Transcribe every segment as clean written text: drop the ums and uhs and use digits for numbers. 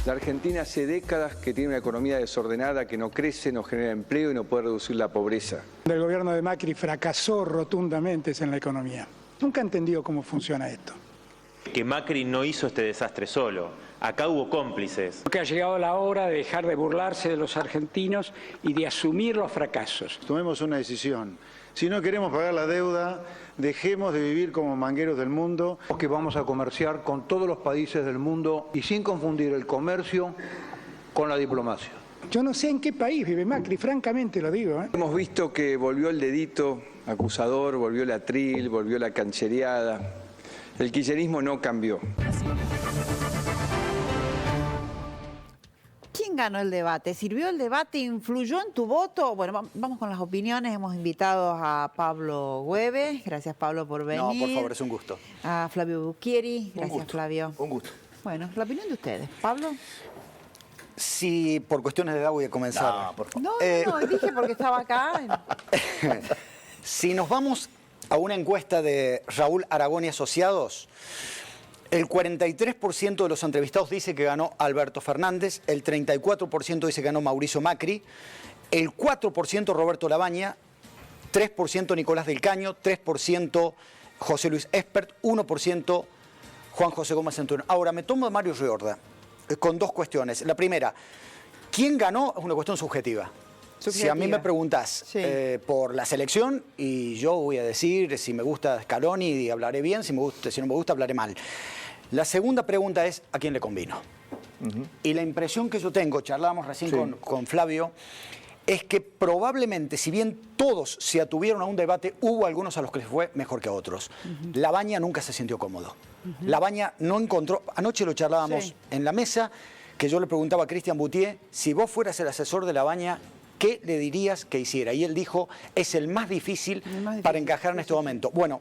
La Argentina hace décadas que tiene una economía desordenada, que no crece, no genera empleo y no puede reducir la pobreza. El gobierno de Macri fracasó rotundamente en la economía. Nunca entendió cómo funciona esto. Que Macri no hizo este desastre solo. Acá hubo cómplices. Que ha llegado la hora de dejar de burlarse de los argentinos y de asumir los fracasos. Tomemos una decisión. Si no queremos pagar la deuda, dejemos de vivir como mangueros del mundo. Que vamos a comerciar con todos los países del mundo y sin confundir el comercio con la diplomacia. Yo no sé en qué país vive Macri, francamente lo digo. Hemos visto que volvió el dedito acusador, volvió el atril, volvió la canchereada. El kirchnerismo no cambió. ¿Quién ganó el debate? ¿Sirvió el debate? ¿Influyó en tu voto? Bueno, vamos con las opiniones. Hemos invitado a Pablo Güeves. Gracias, Pablo, por venir. No, por favor, es un gusto. A Flavio Bucchieri. Gracias, Flavio. Un gusto. Bueno, la opinión de ustedes. Pablo. Sí, por cuestiones de edad voy a comenzar. No, por favor. No, dije porque estaba acá. Si nos vamos a una encuesta de Raúl Aragón y Asociados, el 43% de los entrevistados dice que ganó Alberto Fernández, el 34% dice que ganó Mauricio Macri, el 4% Roberto Labaña, 3% Nicolás del Caño, 3% José Luis Espert, 1% Juan José Gómez Centurión. Ahora, me tomo a Mario Riorda con dos cuestiones. La primera, ¿quién ganó? Es una cuestión subjetiva. Si a mí me preguntás por la selección, y yo voy a decir si me gusta Scaloni hablaré bien, si no me gusta hablaré mal. La segunda pregunta es ¿a quién le convino? Y la impresión que yo tengo, charlábamos recién con Flavio, es que probablemente, si bien todos se atuvieron a un debate, hubo algunos a los que les fue mejor que a otros. Labaña nunca se sintió cómodo. Labaña no encontró, anoche lo charlábamos en la mesa, que yo le preguntaba a Cristian Boutier, si vos fueras el asesor de Labaña, ¿qué le dirías que hiciera? Y él dijo, es el más difícil para encajar en este momento. Bueno,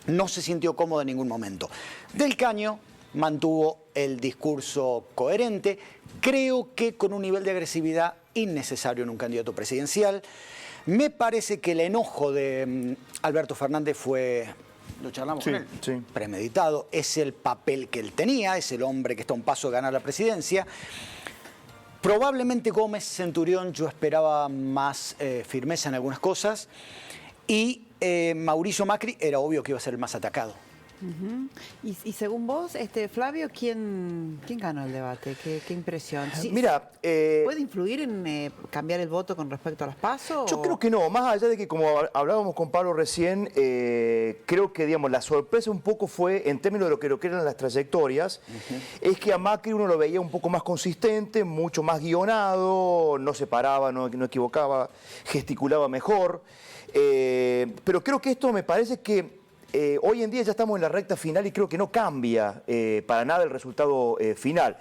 no se sintió cómodo en ningún momento. Del Caño mantuvo el discurso coherente, creo que con un nivel de agresividad innecesario en un candidato presidencial. Me parece que el enojo de Alberto Fernández fue, lo charlamos con él, premeditado, es el papel que él tenía, es el hombre que está a un paso de ganar la presidencia. Probablemente Gómez Centurión yo esperaba más firmeza en algunas cosas y Mauricio Macri era obvio que iba a ser el más atacado. Y según vos, Flavio, ¿quién ganó el debate? ¿Qué impresión? Mira, ¿puede influir en cambiar el voto con respecto a los pasos? Yo creo que no, más allá de que como hablábamos con Pablo recién, creo que digamos, la sorpresa un poco fue, en términos de lo que eran las trayectorias, es que a Macri uno lo veía un poco más consistente, mucho más guionado, no se paraba, no equivocaba, gesticulaba mejor, pero creo que esto me parece que hoy en día ya estamos en la recta final y creo que no cambia para nada el resultado final.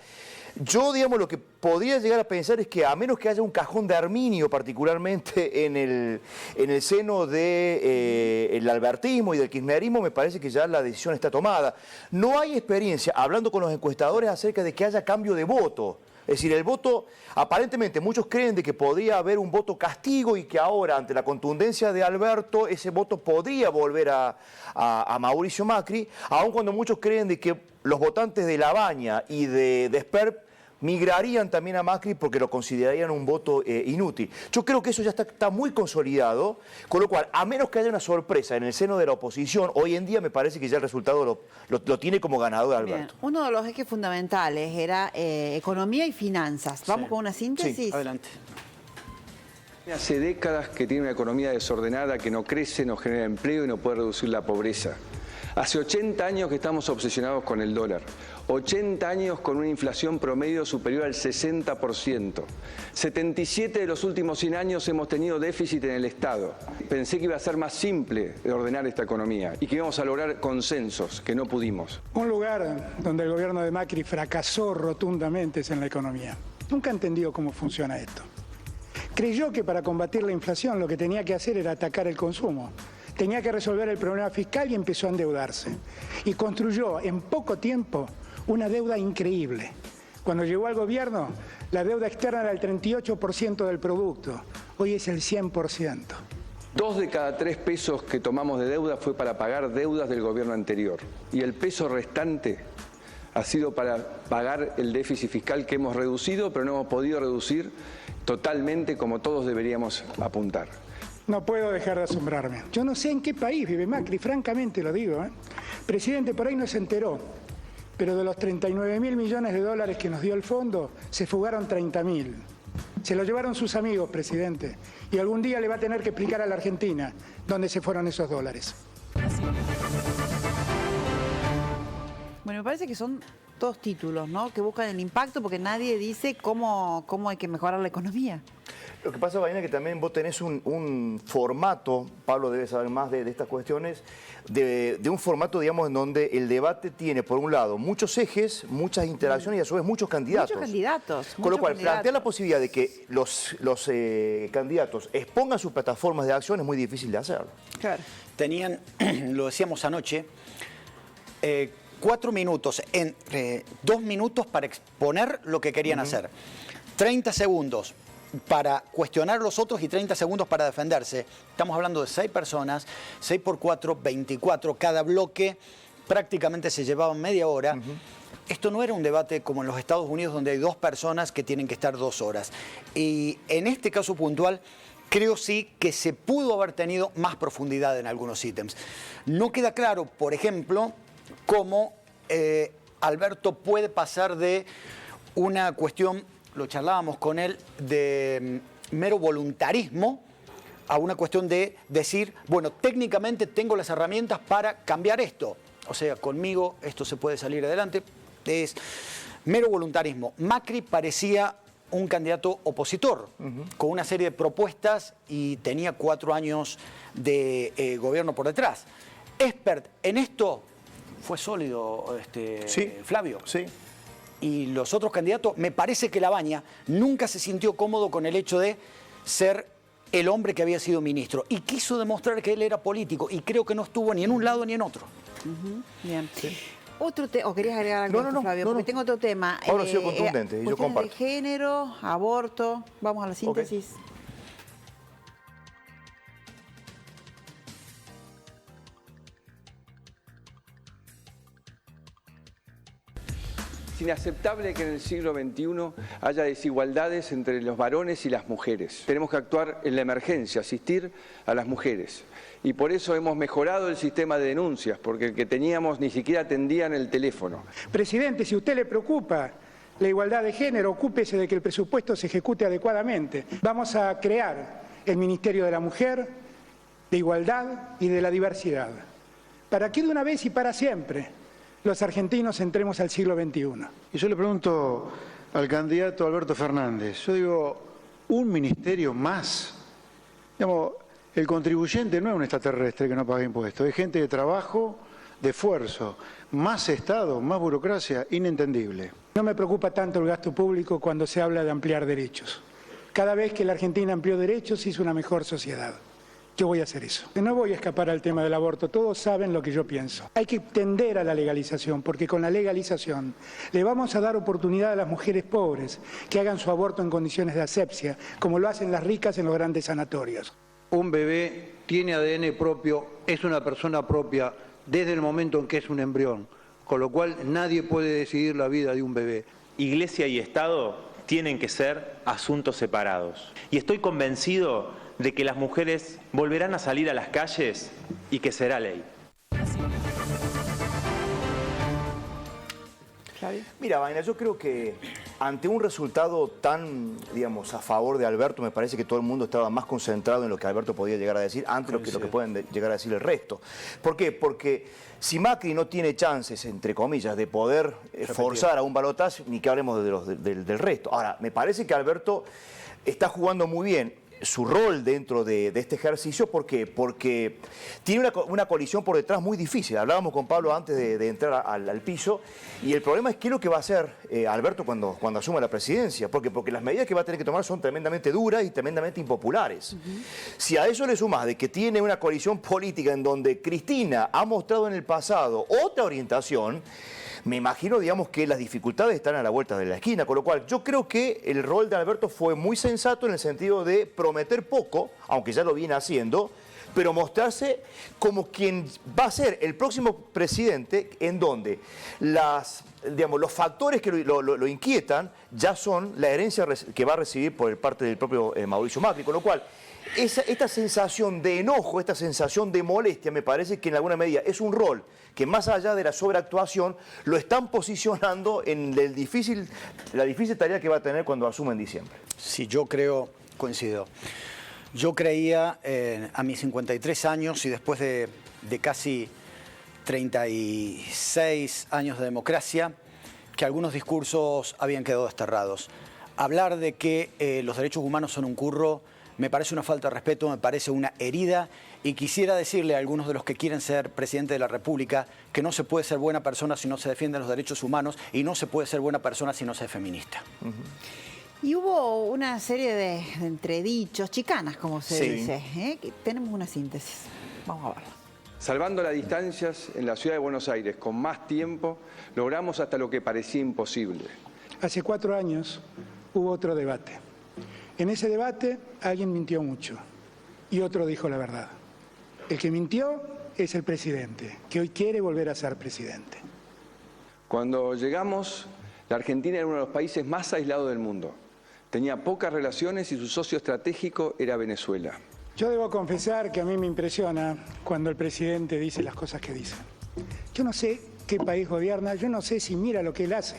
Yo, digamos, lo que podría llegar a pensar es que a menos que haya un cajón de Arminio particularmente en el seno del albertismo y del kirchnerismo, me parece que ya la decisión está tomada. No hay experiencia, hablando con los encuestadores, acerca de que haya cambio de voto. Es decir, el voto, aparentemente muchos creen de que podría haber un voto castigo y que ahora, ante la contundencia de Alberto, ese voto podría volver a Mauricio Macri, aun cuando muchos creen de que los votantes de Labaña y de Espert migrarían también a Macri porque lo considerarían un voto inútil. Yo creo que eso ya está muy consolidado, con lo cual, a menos que haya una sorpresa en el seno de la oposición, hoy en día me parece que ya el resultado lo tiene como ganador Alberto. Bien. Uno de los ejes fundamentales era economía y finanzas. ¿Vamos con una síntesis? Sí, adelante. Hace décadas que tiene una economía desordenada, que no crece, no genera empleo y no puede reducir la pobreza. Hace 80 años que estamos obsesionados con el dólar. 80 años con una inflación promedio superior al 60%. 77 de los últimos 100 años hemos tenido déficit en el Estado. Pensé que iba a ser más simple de ordenar esta economía y que íbamos a lograr consensos, que no pudimos. Un lugar donde el gobierno de Macri fracasó rotundamente es en la economía. Nunca entendió cómo funciona esto. Creyó que para combatir la inflación lo que tenía que hacer era atacar el consumo. Tenía que resolver el problema fiscal y empezó a endeudarse. Y construyó en poco tiempo una deuda increíble. Cuando llegó al gobierno, la deuda externa era el 38% del producto. Hoy es el 100%. 2 de cada 3 pesos que tomamos de deuda fue para pagar deudas del gobierno anterior. Y el peso restante ha sido para pagar el déficit fiscal que hemos reducido, pero no hemos podido reducir totalmente como todos deberíamos apuntar. No puedo dejar de asombrarme. Yo no sé en qué país vive Macri, francamente lo digo. Presidente, por ahí no se enteró, pero de los 39.000 millones de dólares que nos dio el fondo, se fugaron 30.000. Se lo llevaron sus amigos, presidente. Y algún día le va a tener que explicar a la Argentina dónde se fueron esos dólares. Bueno, me parece que son todos títulos, ¿no? Que buscan el impacto porque nadie dice cómo hay que mejorar la economía. Lo que pasa, Vaina, que también vos tenés un formato, Pablo debe saber más de estas cuestiones, de un formato, digamos, en donde el debate tiene, por un lado, muchos ejes, muchas interacciones y a su vez muchos candidatos. Muchos candidatos. Con lo cual, plantear la posibilidad de que los candidatos expongan sus plataformas de acción es muy difícil de hacer. Claro. Tenían, lo decíamos anoche, 4 minutos, 2 minutos para exponer lo que querían hacer. 30 segundos para cuestionar a los otros y 30 segundos para defenderse. Estamos hablando de 6 personas, 6 por 4, 24. Cada bloque prácticamente se llevaba media hora. Esto no era un debate como en los Estados Unidos, donde hay 2 personas que tienen que estar 2 horas. Y en este caso puntual, creo sí que se pudo haber tenido más profundidad en algunos ítems. No queda claro, por ejemplo, cómo Alberto puede pasar de una cuestión, lo charlábamos con él, de mero voluntarismo a una cuestión de decir, bueno, técnicamente tengo las herramientas para cambiar esto. O sea, conmigo esto se puede salir adelante. Es mero voluntarismo. Macri parecía un candidato opositor, con una serie de propuestas y tenía 4 años de gobierno por detrás. Expert en esto fue sólido, Sí, Flavio. Sí. Y los otros candidatos, me parece que Labaña nunca se sintió cómodo con el hecho de ser el hombre que había sido ministro. Y quiso demostrar que él era político. Y creo que no estuvo ni en un lado ni en otro. Bien. Sí. Otro ¿O querías agregar algo, Flavio? Porque tengo otro tema. Ahora ha sido contundente y yo comparto. De género, aborto. Vamos a la síntesis. Okay. Es inaceptable que en el siglo XXI haya desigualdades entre los varones y las mujeres. Tenemos que actuar en la emergencia, asistir a las mujeres. Y por eso hemos mejorado el sistema de denuncias, porque el que teníamos ni siquiera atendían el teléfono. Presidente, si a usted le preocupa la igualdad de género, ocúpese de que el presupuesto se ejecute adecuadamente. Vamos a crear el Ministerio de la Mujer, de Igualdad y de la Diversidad, para que de una vez y para siempre los argentinos entremos al siglo XXI. Y yo le pregunto al candidato Alberto Fernández, yo digo, ¿un ministerio más? Digamos, el contribuyente no es un extraterrestre que no paga impuestos, es gente de trabajo, de esfuerzo, más Estado, más burocracia, inentendible. No me preocupa tanto el gasto público cuando se habla de ampliar derechos. Cada vez que la Argentina amplió derechos hizo una mejor sociedad. Yo voy a hacer eso. No voy a escapar al tema del aborto, todos saben lo que yo pienso. Hay que tender a la legalización, porque con la legalización le vamos a dar oportunidad a las mujeres pobres que hagan su aborto en condiciones de asepsia, como lo hacen las ricas en los grandes sanatorios. Un bebé tiene ADN propio, es una persona propia desde el momento en que es un embrión, con lo cual nadie puede decidir la vida de un bebé. Iglesia y Estado tienen que ser asuntos separados. Y estoy convencido de que las mujeres volverán a salir a las calles y que será ley. Mira, Vaina, yo creo que ante un resultado tan, digamos, a favor de Alberto, me parece que todo el mundo estaba más concentrado en lo que Alberto podía llegar a decir antes de lo que pueden llegar a decir el resto. ¿Por qué? Porque si Macri no tiene chances, entre comillas, de poder forzar a un balotaje, ni que hablemos del resto. Ahora, me parece que Alberto está jugando muy bien su rol dentro de este ejercicio. ¿Por qué? Porque tiene una colisión por detrás muy difícil. Hablábamos con Pablo antes de entrar al piso, y el problema es qué es lo que va a hacer Alberto cuando asuma la presidencia. Porque las medidas que va a tener que tomar son tremendamente duras y tremendamente impopulares. Si a eso le sumas de que tiene una colisión política en donde Cristina ha mostrado en el pasado otra orientación, me imagino, digamos, que las dificultades están a la vuelta de la esquina, con lo cual yo creo que el rol de Alberto fue muy sensato en el sentido de prometer poco, aunque ya lo viene haciendo, pero mostrarse como quien va a ser el próximo presidente, en donde los factores que lo inquietan ya son la herencia que va a recibir por parte del propio Mauricio Macri, con lo cual esta sensación de enojo, esta sensación de molestia, me parece que en alguna medida es un rol que, más allá de la sobreactuación, lo están posicionando en la difícil tarea que va a tener cuando asuma en diciembre. Sí, yo creo, coincido. Yo creía a mis 53 años y después de casi 36 años de democracia, que algunos discursos habían quedado desterrados. Hablar de que los derechos humanos son un curro me parece una falta de respeto, me parece una herida, y quisiera decirle a algunos de los que quieren ser presidente de la República que no se puede ser buena persona si no se defienden los derechos humanos, y no se puede ser buena persona si no se es feminista. Y hubo una serie de entredichos, chicanas, como se dice. Tenemos una síntesis. Vamos a verla. Salvando las distancias, en la ciudad de Buenos Aires, con más tiempo, logramos hasta lo que parecía imposible. Hace 4 años hubo otro debate. En ese debate alguien mintió mucho y otro dijo la verdad. El que mintió es el presidente, que hoy quiere volver a ser presidente. Cuando llegamos, la Argentina era uno de los países más aislados del mundo. Tenía pocas relaciones y su socio estratégico era Venezuela. Yo debo confesar que a mí me impresiona cuando el presidente dice las cosas que dice. Yo no sé qué país gobierna, yo no sé si mira lo que él hace.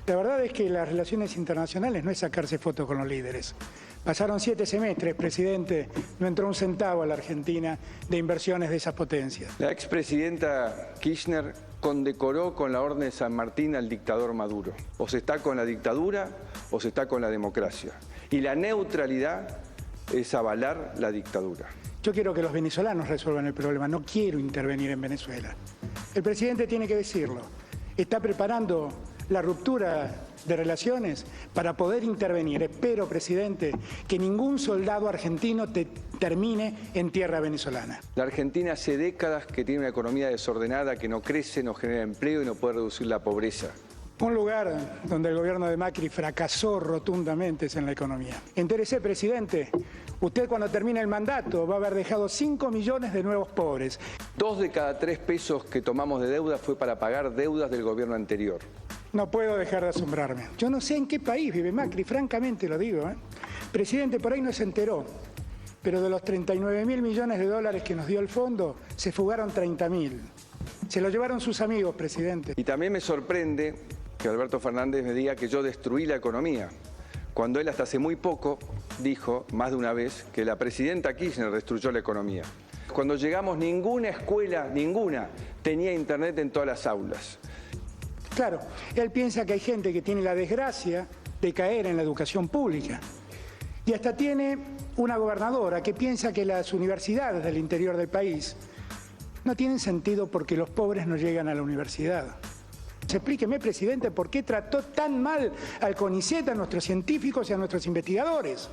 La verdad es que las relaciones internacionales no es sacarse fotos con los líderes. Pasaron 7 semestres, presidente, no entró un centavo a la Argentina de inversiones de esas potencias. La expresidenta Kirchner condecoró con la Orden de San Martín al dictador Maduro. O se está con la dictadura o se está con la democracia. Y la neutralidad es avalar la dictadura. Yo quiero que los venezolanos resuelvan el problema, no quiero intervenir en Venezuela. El presidente tiene que decirlo. Está preparando la ruptura de relaciones para poder intervenir. Espero, presidente, que ningún soldado argentino termine en tierra venezolana. La Argentina hace décadas que tiene una economía desordenada, que no crece, no genera empleo y no puede reducir la pobreza. Un lugar donde el gobierno de Macri fracasó rotundamente es en la economía. Entérese, presidente, usted cuando termine el mandato va a haber dejado 5 millones de nuevos pobres. 2 de cada 3 pesos que tomamos de deuda fue para pagar deudas del gobierno anterior. No puedo dejar de asombrarme. Yo no sé en qué país vive Macri, francamente lo digo. Presidente, por ahí no se enteró, pero de los 39.000 millones de dólares que nos dio el fondo, se fugaron 30.000. Se lo llevaron sus amigos, presidente. Y también me sorprende que Alberto Fernández me diga que yo destruí la economía, cuando él hasta hace muy poco dijo, más de una vez, que la presidenta Kirchner destruyó la economía. Cuando llegamos, ninguna escuela, ninguna, tenía internet en todas las aulas. Claro, él piensa que hay gente que tiene la desgracia de caer en la educación pública. Y hasta tiene una gobernadora que piensa que las universidades del interior del país no tienen sentido porque los pobres no llegan a la universidad. Explíqueme, presidente, ¿por qué trató tan mal al CONICET, a nuestros científicos y a nuestros investigadores?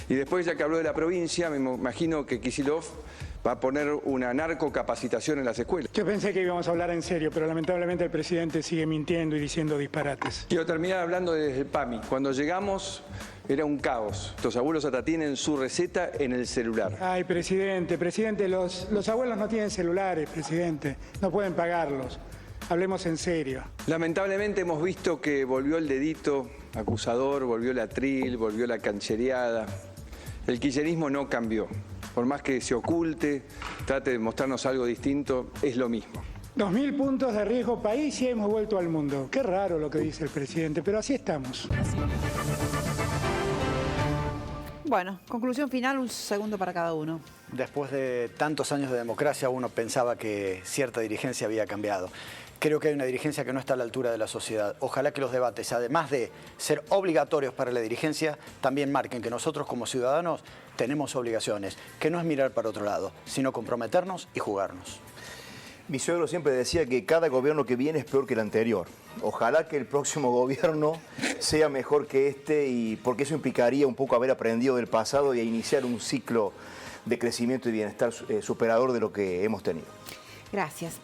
Y después, ya que habló de la provincia, me imagino que Kicillof va a poner una narcocapacitación en las escuelas. Yo pensé que íbamos a hablar en serio, pero lamentablemente el presidente sigue mintiendo y diciendo disparates. Quiero terminar hablando desde el PAMI. Cuando llegamos era un caos. Los abuelos hasta tienen su receta en el celular. Ay, presidente, los abuelos no tienen celulares, presidente. No pueden pagarlos. Hablemos en serio. Lamentablemente hemos visto que volvió el dedito acusador, volvió el atril, volvió la canchereada. El kirchnerismo no cambió. Por más que se oculte, trate de mostrarnos algo distinto, es lo mismo. 2.000 puntos de riesgo país y hemos vuelto al mundo. Qué raro lo que dice el presidente, pero así estamos. Bueno, conclusión final, un segundo para cada uno. Después de tantos años de democracia, uno pensaba que cierta dirigencia había cambiado. Creo que hay una dirigencia que no está a la altura de la sociedad. Ojalá que los debates, además de ser obligatorios para la dirigencia, también marquen que nosotros como ciudadanos tenemos obligaciones, que no es mirar para otro lado, sino comprometernos y jugarnos. Mi suegro siempre decía que cada gobierno que viene es peor que el anterior. Ojalá que el próximo gobierno sea mejor que este, y porque eso implicaría un poco haber aprendido del pasado y iniciar un ciclo de crecimiento y bienestar superador de lo que hemos tenido. Gracias.